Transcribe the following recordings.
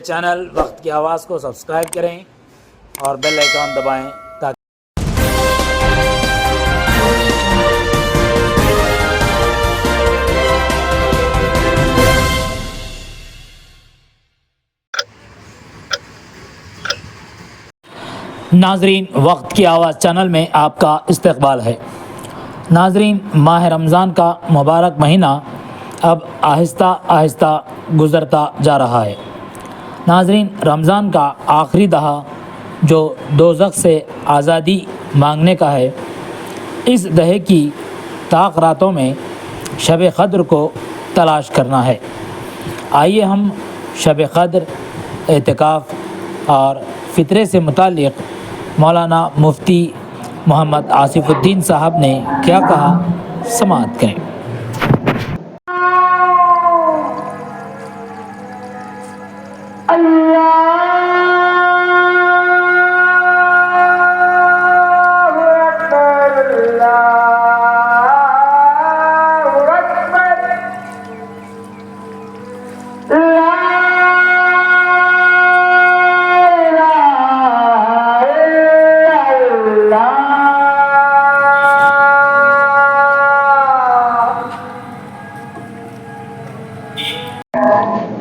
Channel وقت کی آواز کو سبسکرائب کریں اور بیل آئیکن دبائیں تاکہ ناظرین وقت کی آواز چینل میں آپ کا استقبال ہے۔ ناظرین ماہ رمضان کا مبارک مہینہ اب آہستہ آہستہ گزرتا جا رہا ہے۔ ناظرین رمضان کا آخری دہا جو دوزخ سے آزادی مانگنے کا ہے، اس دہے کی طاق راتوں میں شب قدر کو تلاش کرنا ہے۔ آئیے ہم شب قدر، اعتکاف اور فطرے سے متعلق مولانا مفتی محمد آصف الدین صاحب نے کیا کہا سماعت کریں۔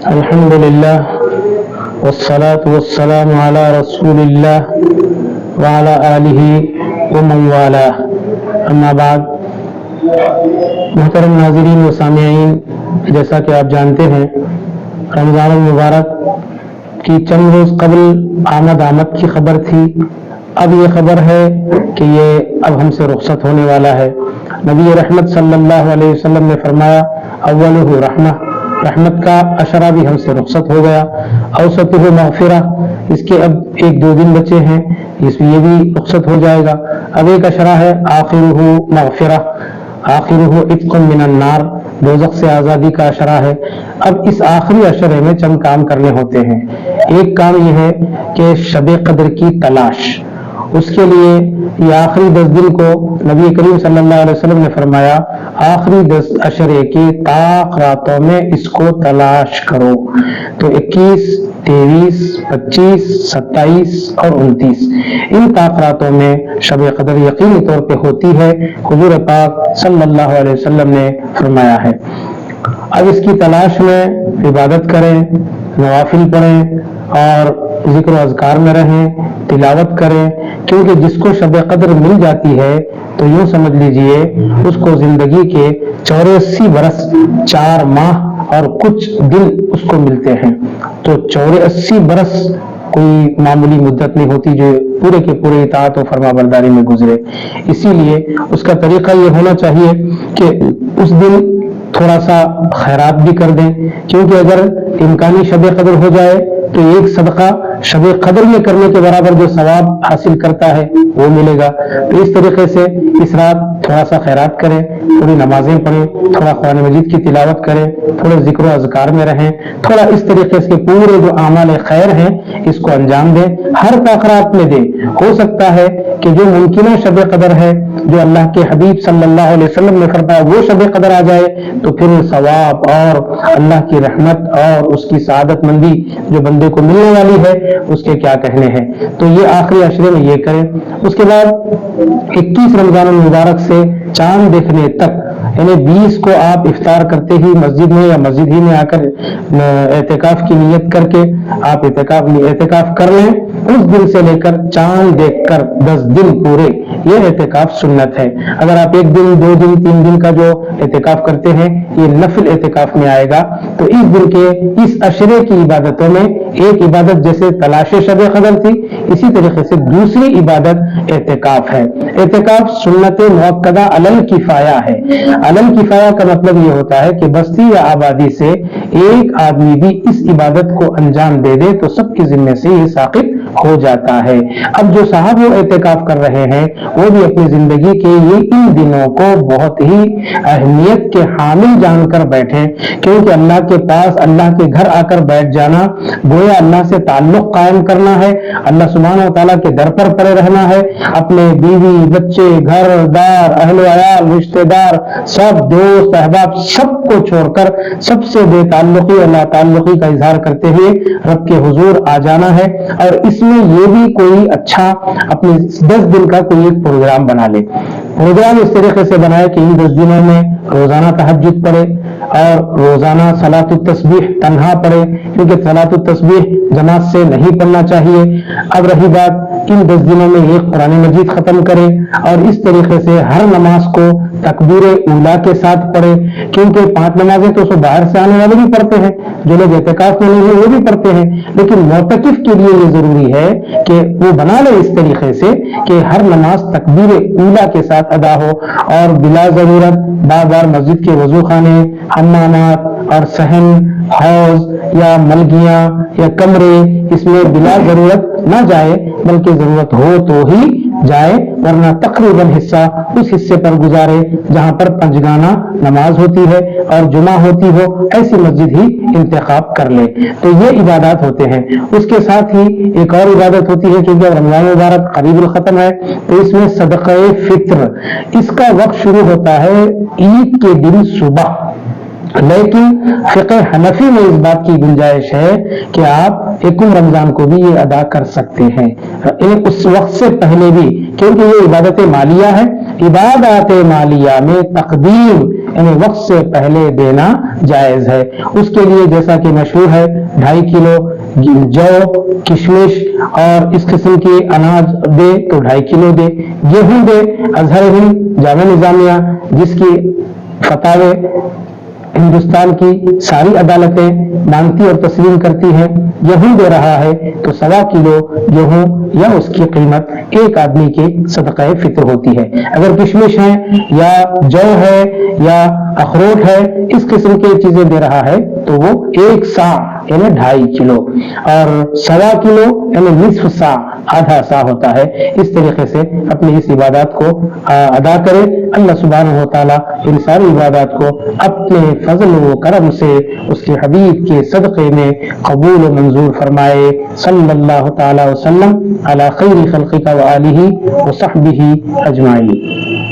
الحمد لله والصلاة والسلام على رسول الله وعلى آله ومن والاه، اما بعد۔ محترم ناظرین و سامعین، جیسا کہ آپ جانتے ہیں رمضان المبارک کی چند روز قبل آمد کی خبر تھی۔ اب یہ خبر ہے کہ یہ اب ہم سے رخصت ہونے والا ہے۔ نبی رحمت صلی اللہ علیہ وسلم نے فرمایا اولہ رحمہ، رحمت کا عشرہ بھی ہم سے رخصت ہو گیا۔ اوسطہ مغفرہ، اس کے اب 1-2 دن بچے ہیں، یہ بھی رخصت ہو جائے گا۔ اب ایک عشرہ ہے آخرہ مغفرہ، آخرہ عتق من النار، دوزخ سے آزادی کا عشرہ ہے۔ اب اس آخری عشرے میں چند کام کرنے ہوتے ہیں۔ ایک کام یہ ہے کہ شب قدر کی تلاش، اس کے لیے یہ آخری 10 دن کو نبی کریم صلی اللہ علیہ وسلم نے فرمایا آخری 10 عشرے کی طاق راتوں میں اس کو تلاش کرو۔ تو 21، 23، 25، 27 اور 29 ان طاق راتوں میں شب قدر یقینی طور پہ ہوتی ہے، حضور پاک صلی اللہ علیہ وسلم نے فرمایا ہے۔ اب اس کی تلاش میں عبادت کریں، نوافل پڑھیں اور ذکر و اذکار میں رہیں، تلاوت کریں، کیونکہ جس کو شب قدر مل جاتی ہے تو یوں سمجھ لیجئے اس کو زندگی کے 84 برس 4 ماہ اور کچھ دن اس کو ملتے ہیں۔ تو 84 برس کوئی معمولی مدت نہیں ہوتی جو پورے کے پورے اطاعت و فرما برداری میں گزرے۔ اسی لیے اس کا طریقہ یہ ہونا چاہیے کہ اس دن تھوڑا سا خیرات بھی کر دیں، کیونکہ اگر امکانی شب قدر ہو جائے تو ایک صدقہ شب قدر میں کرنے کے برابر جو ثواب حاصل کرتا ہے وہ ملے گا۔ تو اس طریقے سے اس رات تھوڑا سا خیرات کریں، تھوڑی نمازیں پڑھیں، تھوڑا قرآن مجید کی تلاوت کریں، تھوڑے ذکر و اذکار میں رہیں، تھوڑا اس طریقے سے پورے جو اعمال خیر ہیں اس کو انجام دیں، ہر طاقت میں دیں۔ ہو سکتا ہے کہ جو ممکنہ شب قدر ہے، جو اللہ کے حبیب صلی اللہ علیہ وسلم نے فرمایا وہ شب قدر آ جائے تو پھر ثواب اور اللہ کی رحمت اور اس کی سعادت مندی جو بندے کو ملنے والی ہے اس کے کیا کہنے ہیں۔ تو یہ آخری عشرے میں یہ کریں۔ اس کے بعد 21 رمضان المبارک سے چاند دیکھنے تک، یعنی 20 کو آپ افطار کرتے ہی مسجد میں یا مسجد ہی میں آ کر اعتکاف کی نیت کر کے آپ اعتکاف کر لیں۔ اس دن سے لے کر چاند دیکھ کر 10 دن پورے یہ اعتکاف سنت ہے۔ اگر آپ 1 دن 2 دن 3 دن کا جو اعتکاف کرتے ہیں یہ نفل اعتکاف میں آئے گا۔ تو اس دن کے اس عشرے کی عبادتوں میں ایک عبادت جیسے تلاش شب قدر تھی، اسی طریقے سے دوسری عبادت اعتکاف ہے۔ اعتکاف سنت مؤکدہ علی الکفایہ ہے۔ علی الکفایہ کا مطلب یہ ہوتا ہے کہ بستی یا آبادی سے ایک آدمی بھی اس عبادت کو انجام دے دے تو سب کے ذمے سے یہ ساقط ہو جاتا ہے۔ اب جو صاحب وہ اعتکاف کر رہے ہیں وہ بھی اپنی زندگی کے یہ ان دنوں کو بہت ہی اہمیت کے حامل جان کر بیٹھیں، کیونکہ اللہ کے پاس، اللہ کے گھر آ کر بیٹھ جانا گویا اللہ سے تعلق قائم کرنا ہے، اللہ سبحانہ و تعالیٰ کے در پر پڑے رہنا ہے، اپنے بیوی بچے گھر دار اہل و عیال رشتہ دار سب دوست احباب سب کو چھوڑ کر سب سے بے تعلقی اللہ تعلقی کا اظہار کرتے ہوئے رب کے حضور آ جانا ہے۔ اور اس میں یہ بھی کوئی اچھا اپنے 10 دن کا کوئی ایک پروگرام بنا لے، پروگرام اس طریقے سے بنائے کہ ان 10 دنوں میں روزانہ تہجد پڑھے اور روزانہ صلاۃ التسبیح تنہا پڑھے، کیونکہ صلاۃ التسبیح جماعت سے نہیں پڑھنا چاہیے۔ اب رہی بات، ان 10 دنوں میں ایک قرآن مجید ختم کرے اور اس طریقے سے ہر نماز کو تکبیر اولا کے ساتھ پڑھے، کیونکہ 5 نمازیں تو باہر سے آنے والے بھی پڑھتے ہیں، جو لوگ اعتکاف میں نہیں ہیں وہ بھی پڑھتے ہیں، لیکن معتکف کے لیے یہ ضروری ہے کہ وہ بنا لے اس طریقے سے کہ ہر نماز تکبیر اولا کے ساتھ ادا ہو، اور بلا ضرورت بار بار مسجد کے وضو خانے، حمامات اور صحن، حوض یا ملگیاں یا کمرے اس میں بلا ضرورت نہ جائے، بلکہ ضرورت ہو تو ہی جائے، ورنہ تقریباً حصہ اس حصے پر گزارے جہاں پر پنجگانہ نماز ہوتی ہے اور جمعہ ہوتی ہو، ایسی مسجد ہی انتخاب کر لے۔ تو یہ عبادات ہوتے ہیں۔ اس کے ساتھ ہی ایک اور عبادت ہوتی ہے، چونکہ رمضان مبارک قریب الختم ہے تو اس میں صدقہ فطر، اس کا وقت شروع ہوتا ہے عید کے دن صبح، لیکن فقہ حنفی میں اس بات کی گنجائش ہے کہ آپ یکم رمضان کو بھی یہ ادا کر سکتے ہیں، اس وقت سے پہلے بھی، کیونکہ یہ عبادت مالیہ ہے۔ عبادات مالیہ میں تقدیم یعنی وقت سے پہلے دینا جائز ہے۔ اس کے لیے جیسا کہ مشہور ہے 2.5 کلو جو کشمش اور اس قسم کی اناج دے تو 2.5 کلو دے، گیہوں دے۔ ازہر ہند جامعہ نظامیہ جس کی فتاوے ہندوستان کی ساری عدالتیں مانتی اور تسلیم کرتی ہیں، گیہوں دے رہا ہے تو 1.25 کلو گیہوں یا اس کی قیمت ایک آدمی کی صدقہ فطر ہوتی ہے۔ اگر کشمش ہے یا جو ہے یا اخروٹ ہے اس قسم کی چیزیں دے رہا ہے تو وہ 1 سا یعنی 2.5 کلو، اور 1.25 کلو یعنی نصف سا، آدھا سا ہوتا ہے۔ اس طریقے سے اپنی اس عبادات کو ادا کرے۔ اللہ سبحانہ و تعالیٰ ان ساری عبادات کو اپنے فضل و کرم سے اس کے حبیب کے صدقے میں قبول و منظور فرمائے۔ صلی اللہ تعالی وسلم علی خیر خلقہ و آلہ و صحبہ اجمعین۔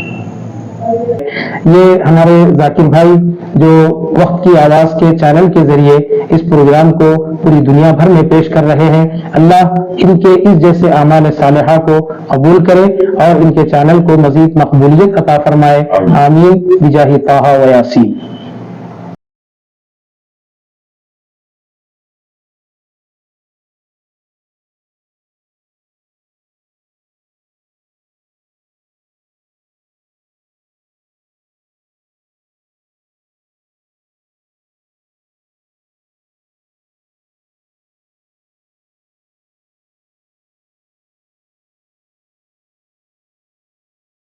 یہ ہمارے ذاکر بھائی جو وقت کی آواز کے چینل کے ذریعے اس پروگرام کو پوری دنیا بھر میں پیش کر رہے ہیں، اللہ ان کے اس جیسے اعمال صالحہ کو قبول کرے اور ان کے چینل کو مزید مقبولیت عطا فرمائے، آمین بجاہ طہ و یاسین۔